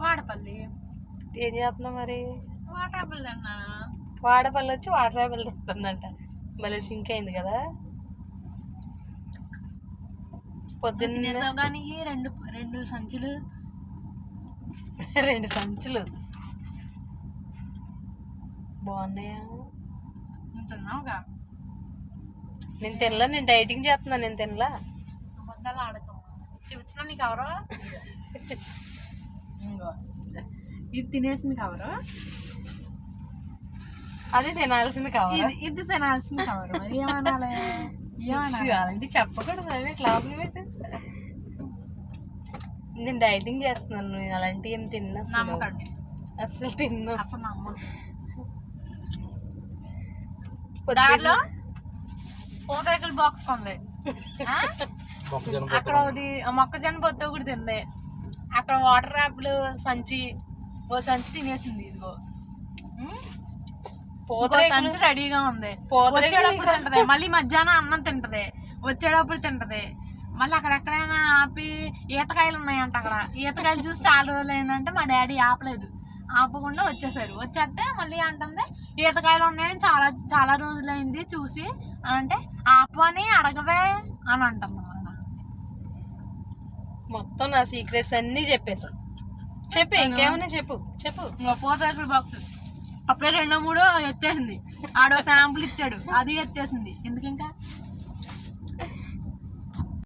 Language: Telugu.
వాడపల్లి. ఏం చేస్తున్నావు మరి? వాటర్ యాపిల్ తిన్నాను. వాడపల్లి వచ్చి వాటర్ యాపిల్ తింటుందంట. భలే సింక్ అయింది కదా. పొద్దున్న కానీ రెండు సంచులు 2 సంచులు బాగున్నాయా? తిన్నావుగా. నేను తినలా, నేను డైటింగ్ చేస్తున్నాను. నేను తినలా. అబద్ధాలు ఆడకం. చూపించిన నీకు ఎవరో ఇది తినేసింది కవరు, అది తినాల్సింది కావాలి. ఇది తినాల్సింది కవరు. మరి ఏమనాలి? అలాంటి చెప్పకూడదు. అవి లోపల పెట్టి నేను డైటింగ్ చేస్తున్నాను. నేను అలాంటివి ఏం తిన్నా అసలు తిన్నా. అసలు దారిలో పూతరేకుల బాక్స్ కొంది. అక్కడ ఒకటి మొక్కజొన్న పొత్తు ఒకటి తింది. అక్కడ వాటర్ యాపిల్ సంచి తినేసింది. ఇదిగో సంచి రెడీగా ఉంది. వచ్చేటప్పుడు తింటది, మళ్ళీ మధ్యాహ్నం అన్నం తింటది, వచ్చేటప్పుడు తింటది. మళ్ళీ అక్కడెక్కడైనా ఆపి ఈతకాయలు ఉన్నాయంట. అక్కడ ఈతకాయలు చూసి చాలా రోజులు అయిందంటే మా డాడీ ఆపకుండా వచ్చేసారు. వచ్చేస్తే మళ్ళీ అంటుంది ఈతకాయలు ఉన్నాయని చాలా రోజులైంది చూసి అంటే ఆపు అని అడగవే అని అంటుంది. మొత్తం నా సీక్రెట్స్ అన్నీ చెప్పేసాను. చెప్పు, ఇంకేమన్నా చెప్పు. పూతరేకుల బాక్స్ అప్పుడే 2-3 ఎత్తేసింది. ఆడో శాంపుల్ ఇచ్చాడు, అది ఎత్తేసింది. ఎందుకు ఇంకా